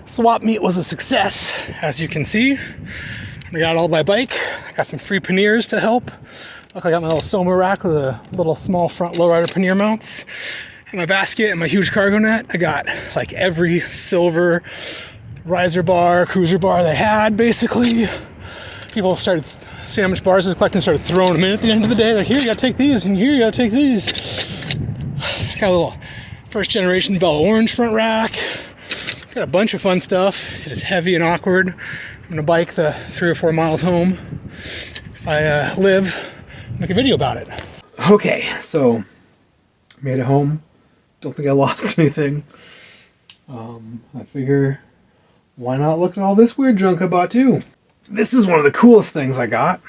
Swap meet was a success, as you can see. I got it all by bike. I got some free panniers to help. Look, I got my little Soma rack with a little small front lowrider pannier mounts. And my basket and my huge cargo net. I got like every silver riser bar, cruiser bar they had, basically. People started seeing how much bars I was collecting, started throwing them in at the end of the day. Like, here, you gotta take these, and here, you gotta take these. Got a little first generation Velo Orange front rack. Got a bunch of fun stuff. It is heavy and awkward. I'm gonna bike the 3 or 4 miles home. If I live, make a video about it. Okay, so made it home. Don't think I lost anything. I figure, why not look at all this weird junk I bought too? This is one of the coolest things I got.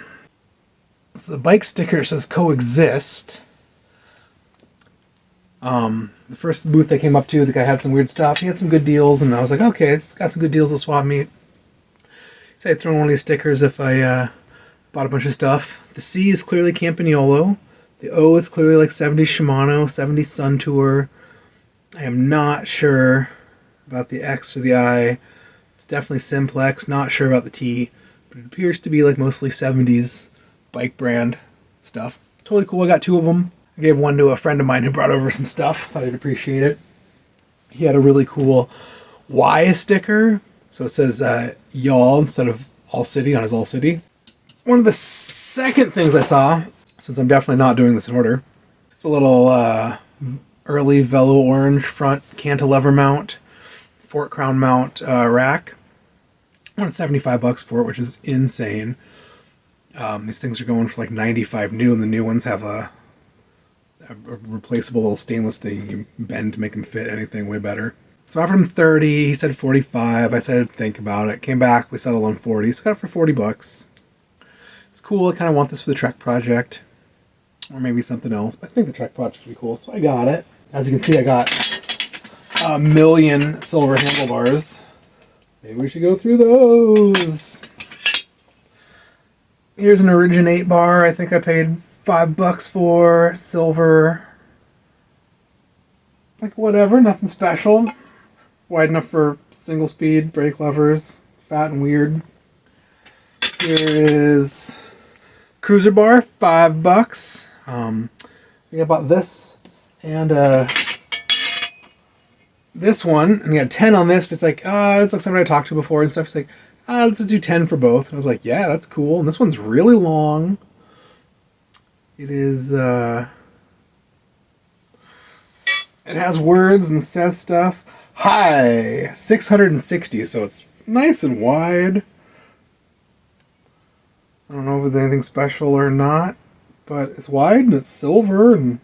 It's the bike sticker. It says coexist. The first booth I came up to, the guy had some weird stuff. He had some good deals, and I was like, okay, it's got some good deals at swap meet. So I'd throw in one of these stickers if I bought a bunch of stuff. The C is clearly Campagnolo. The O is clearly like 70s Shimano, 70s Sun Tour. I am not sure about the X or the I. It's definitely Simplex. Not sure about the T, but it appears to be like mostly 70s bike brand stuff. Totally cool. I got 2 of them. I gave one to a friend of mine who brought over some stuff. Thought I'd appreciate it. He had a really cool Y sticker. So it says y'all instead of All City on his All City. One of the second things I saw, since I'm definitely not doing this in order, it's a little early Velo Orange front cantilever mount, Fort Crown mount rack. I wanted $75 for it, which is insane. These things are going for like $95 new, and the new ones have a replaceable little stainless thing you can bend to make them fit anything way better. So I offered him 30, he said 45. I said I'd think about it. Came back, we settled on 40, so got it for $40. It's cool. I kind of want this for the Trek project, or maybe something else, but I think the Trek project would be cool, so I got it. As you can see, I got 1,000,000 silver handlebars. Maybe we should go through those. Here's an Originate bar. I think I paid $5 for silver. Like, whatever, nothing special. Wide enough for single speed brake levers. Fat and weird. Here is cruiser bar, $5. I think I bought this and this one, and you had 10 on this, but it's like, it's like somebody I talked to before and stuff. It's like, let's just do 10 for both. And I was like, yeah, that's cool. And this one's really long. It is, it has words and says stuff. Hi, 660, so it's nice and wide. I don't know if it's anything special or not, but it's wide and it's silver and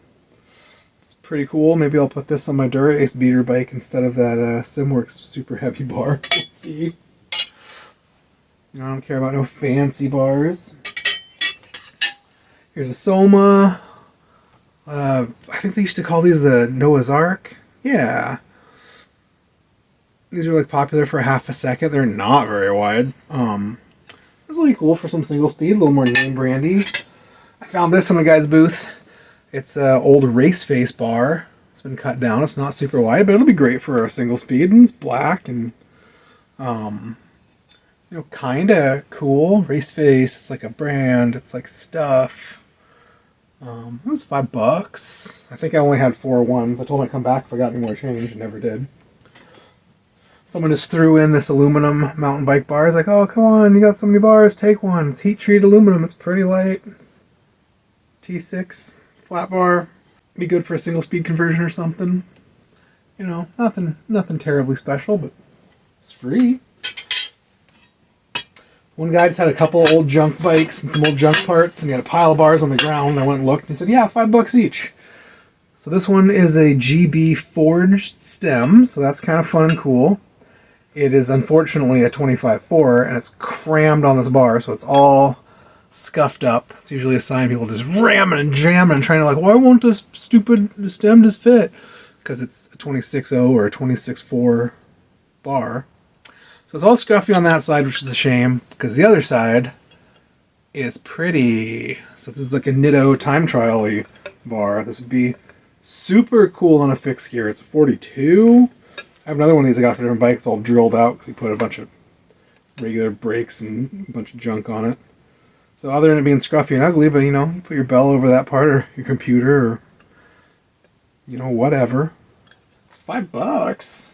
it's pretty cool. Maybe I'll put this on my Dura Ace beater bike instead of that Simworks super heavy bar. We'll see. I don't care about no fancy bars. Here's a Soma. I think they used to call these the Noah's Ark. Yeah. These are like popular for half a second. They're not very wide. This will be cool for some single speed, a little more name brandy. I found this in the guy's booth. It's an old race face bar. It's been cut down. It's not super wide, but it'll be great for a single speed. And it's black and you know, kind of cool. Race face. It's like a brand. It's like stuff. It was $5. I think I only had 4 ones. I told him I'd come back if I got any more change, and never did. Someone just threw in this aluminum mountain bike bar. It's like, oh, come on, you got so many bars, take one. It's heat-treated aluminum. It's pretty light. It's T6 flat bar. Be good for a single speed conversion or something. You know, nothing terribly special, but it's free. One guy just had a couple of old junk bikes and some old junk parts, and he had a pile of bars on the ground. I went and looked, and he said, yeah, $5 each. So this one is a GB forged stem, so that's kind of fun and cool. It is unfortunately a 25.4, and it's crammed on this bar, so it's all scuffed up. It's usually a sign people just ramming and jamming and trying to like, why won't this stupid stem just fit? Because it's a 26.0 or a 26.4 bar. So it's all scuffy on that side, which is a shame, because the other side is pretty. So this is like a Nitto time trial-y bar. This would be super cool on a fixed gear. It's a 42. I have another one of these I got for different bikes all drilled out because he put a bunch of regular brakes and a bunch of junk on it. So other than it being scruffy and ugly, but you know, you put your bell over that part or your computer or, you know, whatever. It's $5.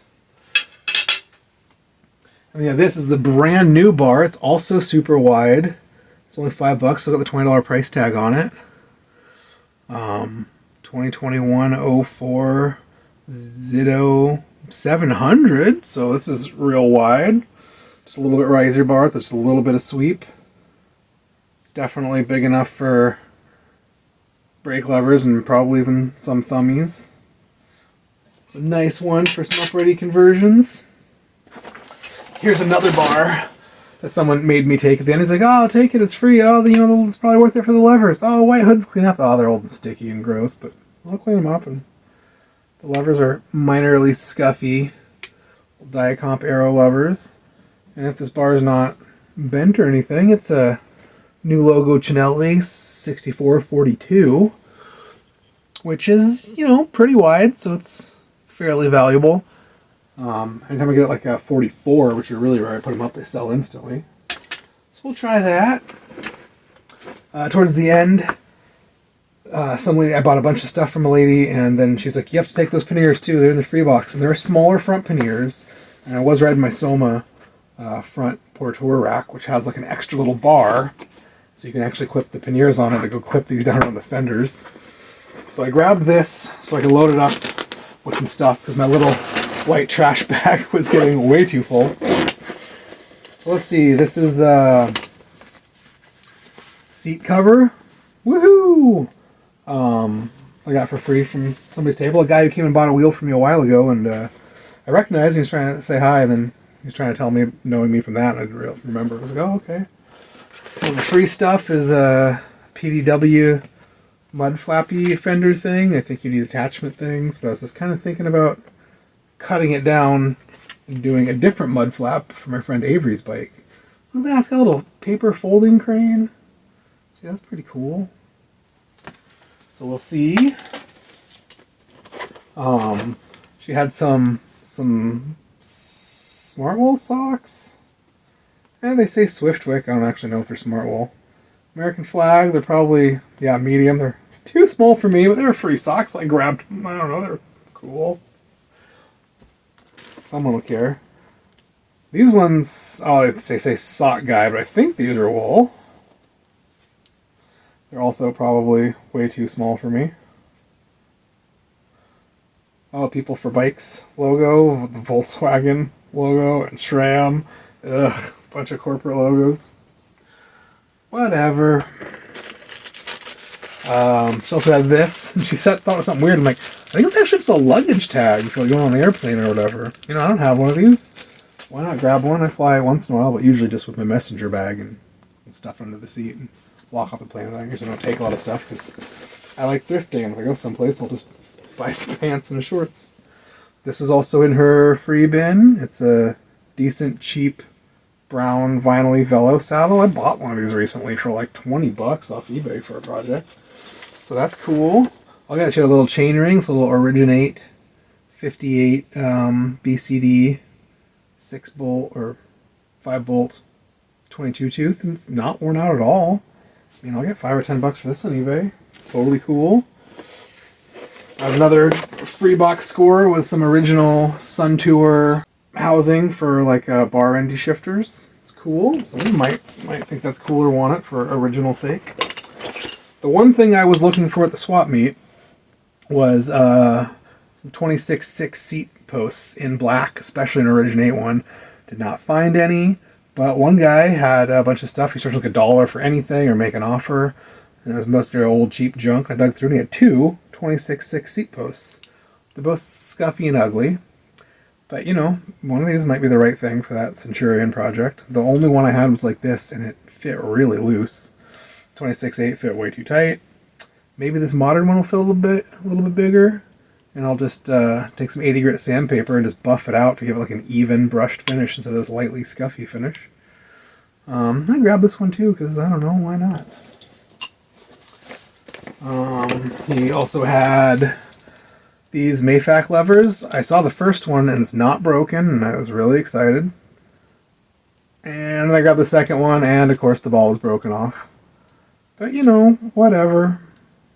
And yeah, this is the brand new bar. It's also super wide. It's only $5. Look at the $20 price tag on it. 2021 04 Zitto 700. So this is real wide. Just a little bit riser bar. There's a little bit of sweep. Definitely big enough for brake levers and probably even some thummies. It's a nice one for some uprighty conversions. Here's another bar that someone made me take at the end. He's like, "Oh, I'll take it. It's free. Oh, you know, it's probably worth it for the levers. Oh, white hoods clean up. Oh, they're old and sticky and gross, but I'll clean them up. And the levers are minorly scuffy, Diacomp Aero levers. And if this bar is not bent or anything, it's a new logo Cinelli 6442, which is, you know, pretty wide, so it's fairly valuable. Anytime I get like a 44, which are really rare, I put them up, they sell instantly. So we'll try that. Towards the end, I bought a bunch of stuff from a lady, and then she's like, "You have to take those panniers too. They're in the free box." And they're smaller front panniers. And I was riding my Soma front Portour rack, which has like an extra little bar, so you can actually clip the panniers on it to go clip these down on the fenders. So I grabbed this so I could load it up with some stuff because my little white trash bag was getting way too full. Let's see, this is a seat cover. Woohoo! I got for free from somebody's table. A guy who came and bought a wheel from me a while ago, and I recognized him. He was trying to say hi, and then he was trying to tell me, knowing me from that, and I didn't remember. I was like, oh, okay. So the free stuff is a PDW mud flappy fender thing. I think you need attachment things, but I was just kind of thinking about cutting it down and doing a different mud flap for my friend Avery's bike. Look at that, it's got a little paper folding crane. See, that's pretty cool. So we'll see. She had some Smartwool socks. And they say Swiftwick. I don't actually know if they're Smartwool. American flag, they're probably, yeah, medium. They're too small for me, but they were free socks. I grabbed them. I don't know, they're cool. Someone will care. These ones, oh, they say sock guy, but I think these are wool. They're also probably way too small for me. Oh, People for Bikes logo, the Volkswagen logo, and SRAM. Ugh, bunch of corporate logos. Whatever. She also had this, and she thought it was something weird. I'm like, I think it's actually just a luggage tag for going on the airplane or whatever. You know, I don't have one of these. Why not grab one? I fly once in a while, but usually just with my messenger bag and stuff under the seat and walk off the plane. I usually don't take a lot of stuff because I like thrifting, and if I go someplace, I'll just buy some pants and shorts. This is also in her free bin. It's a decent, cheap, brown vinyl Velo saddle. I bought one of these recently for like $20 off eBay for a project. So that's cool. I got you a little chain rings, a little Originate 58 BCD 6 bolt or 5 bolt 22 tooth, and it's not worn out at all. I mean, I'll get $5 or $10 for this on eBay. Totally cool. I have another free box score with some original Sun Tour housing for like bar endy shifters. It's cool. Someone might think that's cool or want it for original sake. The one thing I was looking for at the swap meet was some 26/6 seat posts in black, especially an Originate one. Did not find any, but one guy had a bunch of stuff. He started like $1 for anything or make an offer, and it was mostly old cheap junk. I dug through and he had two 26/6 seat posts. They're both scuffy and ugly, but you know, one of these might be the right thing for that Centurion project. The only one I had was like this, and it fit really loose. 26/8 fit way too tight. Maybe this modern one will fit a little bit bigger, and I'll just take some 80 grit sandpaper and just buff it out to give it like an even brushed finish instead of this lightly scuffy finish. I grabbed this one too because I don't know, why not? He also had these Mayfac levers. I saw the first one and it's not broken, and I was really excited. And I got the second one, and of course the ball was broken off. But you know, whatever.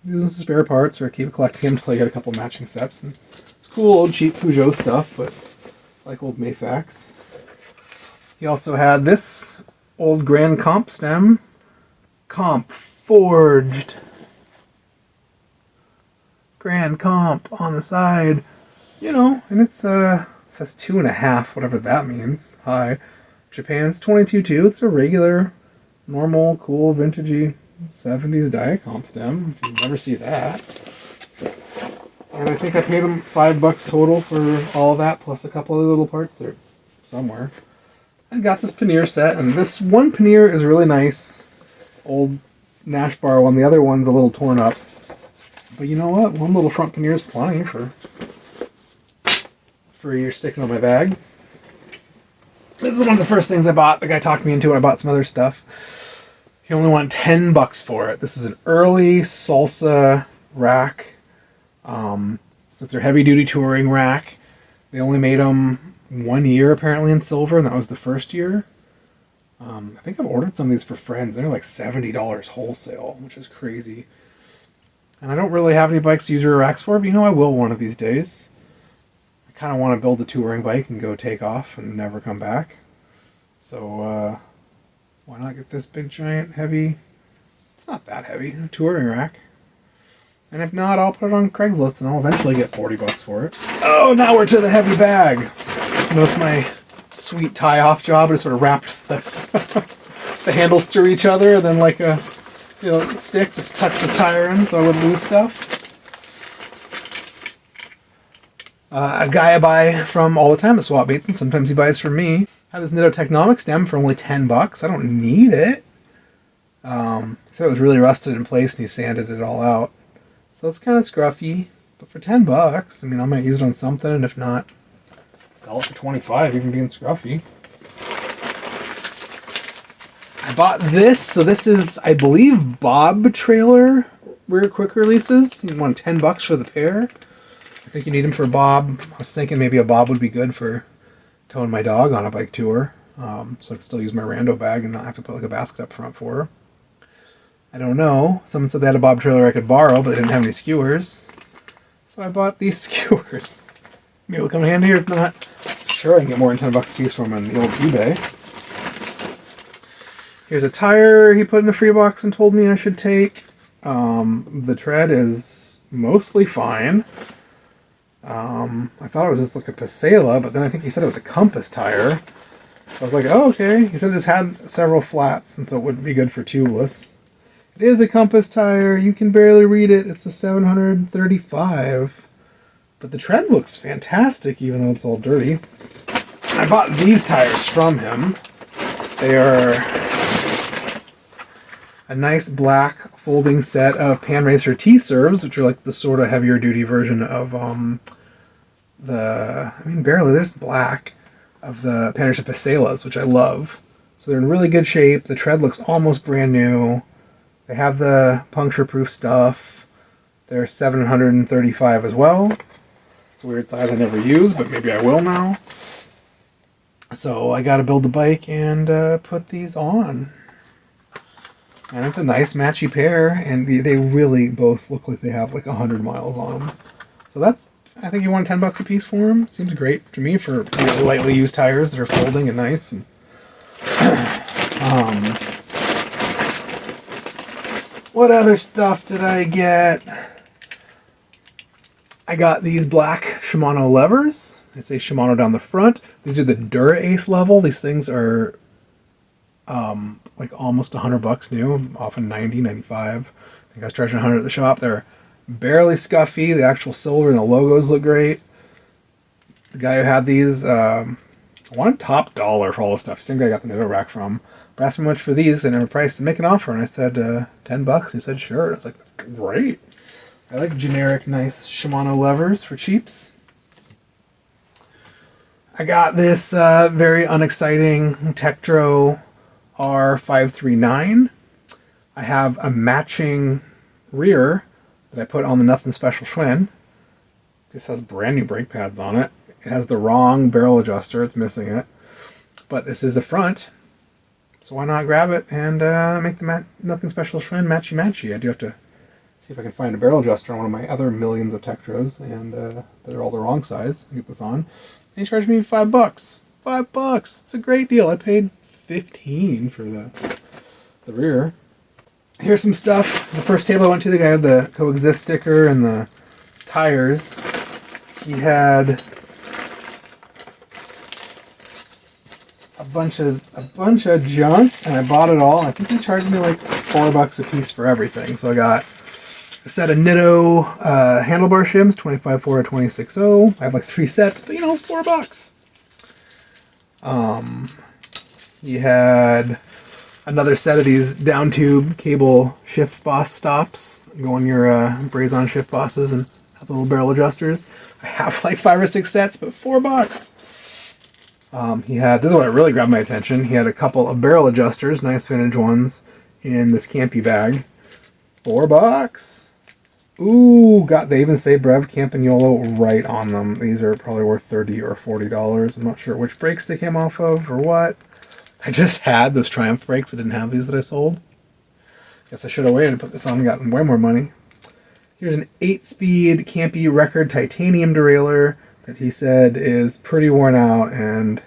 Use spare parts or keep collecting them until I get a couple matching sets. And it's cool, old cheap Peugeot stuff, but I like old Mayfacs. He also had this old Grand Comp stem. Comp forged. Grand Comp on the side. You know, and it says 2.5, whatever that means. High. Japan's 22.2. It's a regular, normal, cool, vintagey 70s Diacomp stem. You never see that. And I think I paid him $5 total for all of that, plus a couple of little parts there somewhere. I got this pannier set, and this one pannier is really nice. Old Nash bar one. The other one's a little torn up. But you know what? One little front pannier is plenty for your sticking on my bag. This is one of the first things I bought. The guy talked me into it. I bought some other stuff. He only wanted $10 for it. This is an early salsa rack. So it's their heavy-duty touring rack. They only made them 1 year, apparently, in silver, and that was the first year. I think I've ordered some of these for friends. They're like $70 wholesale, which is crazy. And I don't really have any bikes to use your racks for, but you know I will one of these days. I kind of want to build a touring bike and go take off and never come back. So, why not get this big, giant, heavy... It's not that heavy. A touring rack. And if not, I'll put it on Craigslist and I'll eventually get $40 for it. Oh, now we're to the heavy bag. Notice my sweet tie-off job. I just sort of wrapped the handles through each other, and then like a stick, just tucked this tire in so I wouldn't lose stuff. A guy I buy from all the time at Swap Meets, and sometimes he buys from me. I have this Nitto Technomic stem for only $10. I don't need it. He said it was really rusted in place and he sanded it all out. So it's kind of scruffy, but for $10, I mean, I might use it on something, and if not, sell it for $25, even being scruffy. I bought this, so this is, I believe, Bob trailer rear quick releases. You want $10 for the pair. I think you need them for Bob. I was thinking maybe a Bob would be good for towing my dog on a bike tour, so I could still use my rando bag and not have to put like a basket up front for her. I don't know. Someone said they had a Bob trailer I could borrow, but they didn't have any skewers. So I bought these skewers. Maybe it'll come in handy, or if not, sure I can get more than $10 a piece from on the old eBay. Here's a tire he put in a free box and told me I should take. The tread is mostly fine. I thought it was just like a Pasela, but then I think he said it was a Compass tire. So I was like, oh, okay. He said this had several flats, and so it wouldn't be good for tubeless. It is a Compass tire. You can barely read it. It's a 735. But the tread looks fantastic, even though it's all dirty. I bought these tires from him. They are a nice black folding set of Pan Racer T-Serves, which are like the sort of heavier duty version of barely, there's black, of the Pan Racer Paselas, which I love. So they're in really good shape. The tread looks almost brand new. They have the puncture-proof stuff. They're 735 as well. It's a weird size I never use, but maybe I will now. So I got to build the bike and put these on. And it's a nice matchy pair, and they really both look like they have like 100 miles on them. So that's, I think you want $10 a piece for them. Seems great to me for really lightly used tires that are folding and nice. And what other stuff did I get? I got these black Shimano levers. They say Shimano down the front. These are the Dura Ace level. These things are like almost $100 new, often 90, 95. I think I was charging 100 at the shop. They're barely scuffy. The actual silver and the logos look great. The guy who had these, I wanted top dollar for all the stuff. Same guy I got the Nitto rack from. But asked me how much for these, and never priced to make an offer, and I said $10. He said sure. It's like great. I like generic, nice Shimano levers for cheaps. I got this very unexciting Tektro R539. I have a matching rear that I put on the Nothing Special Schwinn. This has brand new brake pads on it. It has the wrong barrel adjuster. It's missing it. But this is the front. So why not grab it and make the Nothing Special Schwinn matchy-matchy. I do have to see if I can find a barrel adjuster on one of my other millions of Tektros, and they're all the wrong size. I'll get this on. And he charged me $5. $5. It's a great deal. I paid $15 for the rear. Here's some stuff. The first table I went to, the guy had the Coexist sticker and the tires. He had a bunch of junk, and I bought it all. I think he charged me like $4 a piece for everything. So I got a set of Nitto handlebar shims, 25.4 or 26.0. I have like 3 sets, but $4. He had another set of these down tube cable shift boss stops. Go on your Brazon shift bosses and have the little barrel adjusters. I have like 5 or 6 sets, but $4. He had, this is what really grabbed my attention. He had a couple of barrel adjusters, nice vintage ones, in this campy bag. $4. Ooh, they even say Brev Campagnolo right on them. These are probably worth $30 or $40. I'm not sure which brakes they came off of or what. I just had those Triumph brakes. I didn't have these that I sold. Guess I should have waited to put this on and gotten way more money. Here's an 8-speed Campy Record titanium derailleur that he said is pretty worn out and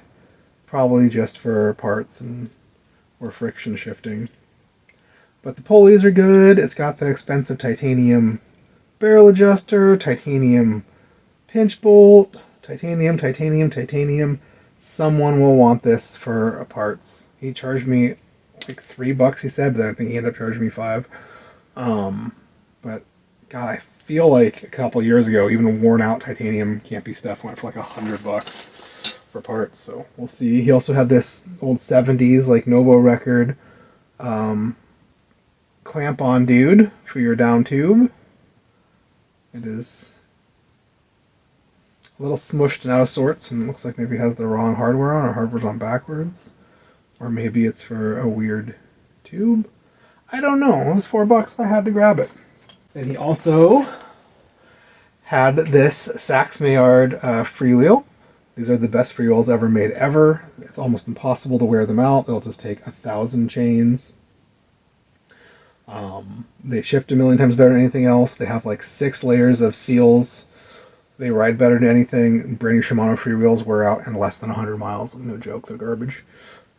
probably just for parts or friction shifting. But the pulleys are good. It's got the expensive titanium barrel adjuster, titanium pinch bolt, titanium. Someone will want this for parts. He charged me like $3, he said, but I think he ended up charging me $5. But God, I feel like a couple years ago, even worn out titanium campy stuff went for like $100 for parts. So we'll see. He also had this old 70s like Novo record clamp on dude for your down tube. It is a little smushed and out of sorts, and it looks like maybe it has the wrong hardware on, or hardware's on backwards. Or maybe it's for a weird tube. I don't know. It was $4. I had to grab it. And he also had this Saks Maillard freewheel. These are the best freewheels ever made ever. It's almost impossible to wear them out. They'll just take 1,000 chains. They shift a million times better than anything else. They have like 6 layers of seals. They ride better than anything. Brand new Shimano freewheels wear out in less than 100 miles. No joke, they're garbage.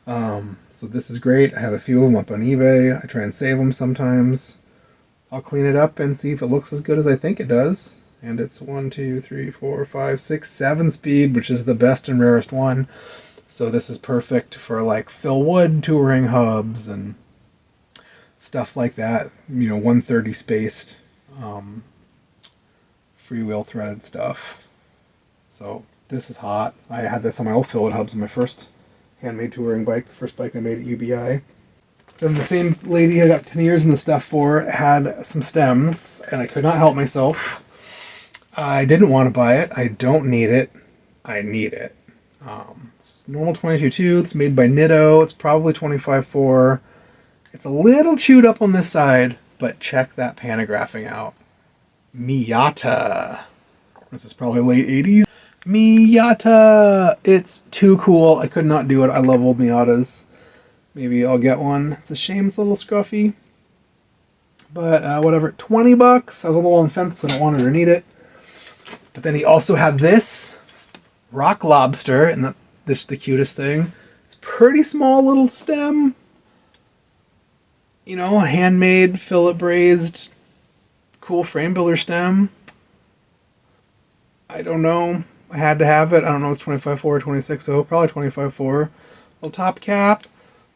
So this is great. I have a few of them up on eBay. I try and save them sometimes. I'll clean it up and see if it looks as good as I think it does. And it's 1, 2, 3, 4, 5, 6, 7 speed, which is the best and rarest one. So this is perfect for like Phil Wood touring hubs and stuff like that. 130 spaced freewheel threaded stuff. So this is hot. I had this on my old Phil Wood hubs on my first handmade touring bike, the first bike I made at UBI. Then the same lady I got 10 years in the stuff for had some stems, and I could not help myself. I didn't want to buy it. I don't need it. I need it. It's normal 22.2. It's made by Nitto. It's probably 25.4. It's a little chewed up on this side, but check that panographing out. Miata. This is probably late 80s. Miata! It's too cool. I could not do it. I love old Miatas. Maybe I'll get one. It's a shame it's a little scruffy. But whatever. $20. I was a little on the fence. I don't want it or need it. But then he also had this rock lobster, and this is the cutest thing. It's a pretty small little stem. A handmade, fillet braised, cool frame builder stem. I don't know. I had to have it. I don't know if it's 25.4 or 26.0. Probably 25.4. Little top cap.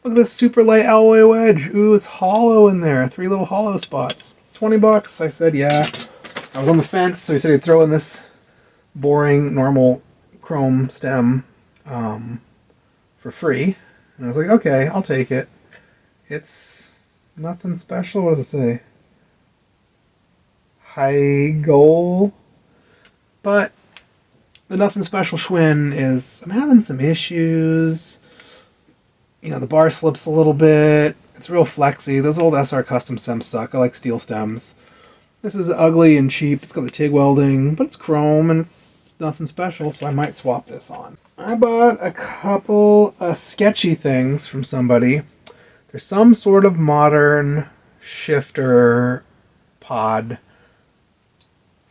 Look at this super light alloy wedge. Ooh, it's hollow in there. 3 little hollow spots. $20. I said, yeah. I was on the fence, so he said he'd throw in this boring, normal chrome stem for free. And I was like, okay, I'll take it. It's nothing special. What does it say? High goal. But the nothing special Schwinn is, I'm having some issues. The bar slips a little bit. It's real flexy. Those old SR custom stems suck. I like steel stems. This is ugly and cheap. It's got the TIG welding, but it's chrome and it's nothing special, so I might swap this on. I bought a couple sketchy things from somebody. There's some sort of modern shifter pod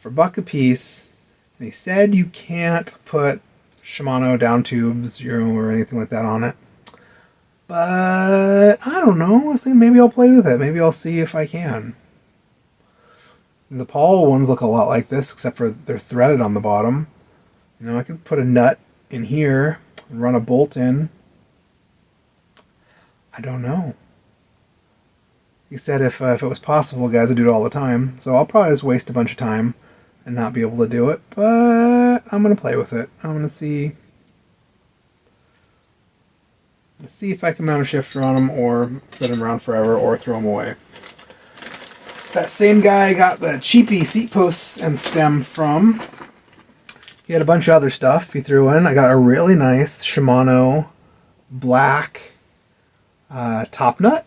for $1 a piece, and he said you can't put Shimano down tubes, or anything like that on it. But I don't know. I was thinking maybe I'll play with it. Maybe I'll see if I can. The Paul ones look a lot like this, except for they're threaded on the bottom. You know, I could put a nut in here and run a bolt in. I don't know. He said if it was possible, guys would do it all the time. So I'll probably just waste a bunch of time and not be able to do it. But I'm going to play with it. I'm going to see if I can mount a shifter on them or set them around forever or throw them away. That same guy got the cheapy seat posts and stem from. He had a bunch of other stuff he threw in. I got a really nice Shimano black top nut.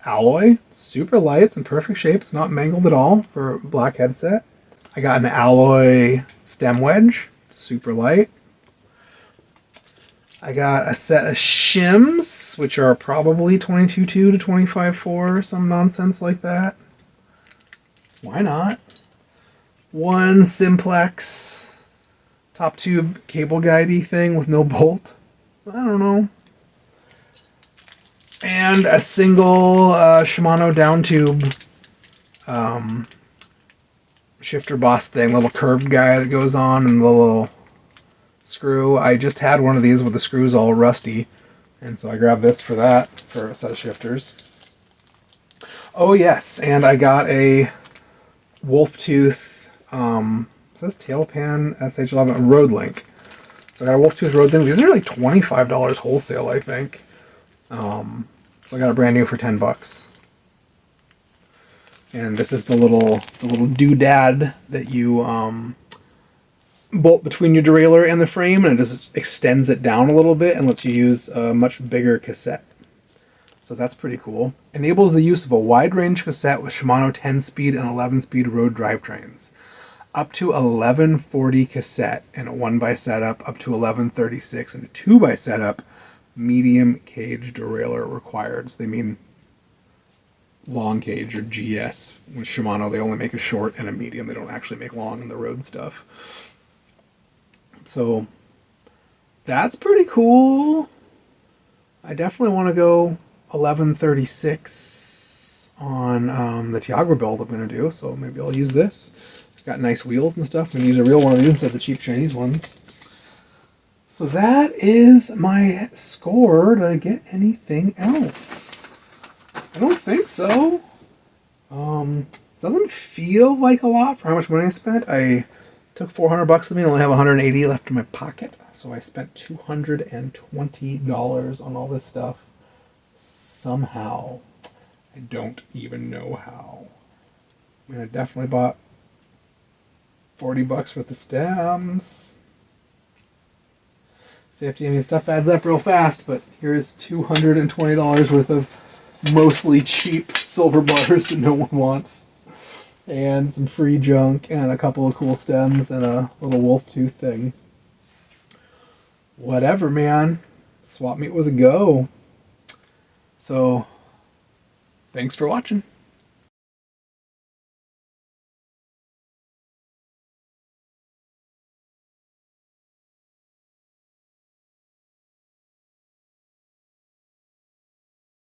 Alloy, super light, it's in perfect shape, it's not mangled at all for a black headset. I got an alloy stem wedge, super light. I got a set of shims, which are probably 22.2 to 25.4, some nonsense like that. Why not? One simplex top tube cable guide-y thing with no bolt. I don't know. And a single Shimano down tube shifter boss thing, little curved guy that goes on and the little screw. I just had one of these with the screws all rusty, and so I grabbed this for that, for a set of shifters. Oh yes, and I got a wolf tooth, says Tailpan SH11 Road Link. So I got a wolf tooth Road Link. These are like $25 wholesale, I think. So I got a brand new for $10. And this is the little doodad that you bolt between your derailleur and the frame, and it just extends it down a little bit and lets you use a much bigger cassette. So that's pretty cool. Enables the use of a wide range cassette with Shimano 10-speed and 11-speed road drivetrains. Up to 1140 cassette and a 1x setup, up to 1136 and a 2x setup. Medium cage derailleur required. So they mean long cage, or GS. With Shimano, they only make a short and a medium. They don't actually make long in the road stuff. So that's pretty cool. I definitely want to go 1136 on the Tiagra build I'm going to do. So maybe I'll use this. It's got nice wheels and stuff. I'm going to use a real one of these instead of the cheap Chinese ones. So that is my score. Did I get anything else? I don't think so. Doesn't feel like a lot for how much money I spent. I took $400 with me and only have $180 left in my pocket. So I spent $220 on all this stuff. Somehow. I don't even know how. I mean, I definitely bought $40 worth of stems. 50. I mean, stuff adds up real fast, but here's $220 worth of mostly cheap silver bars that no one wants, and some free junk, and a couple of cool stems, and a little wolf tooth thing. Whatever, man. Swap meet was a go. So, thanks for watching.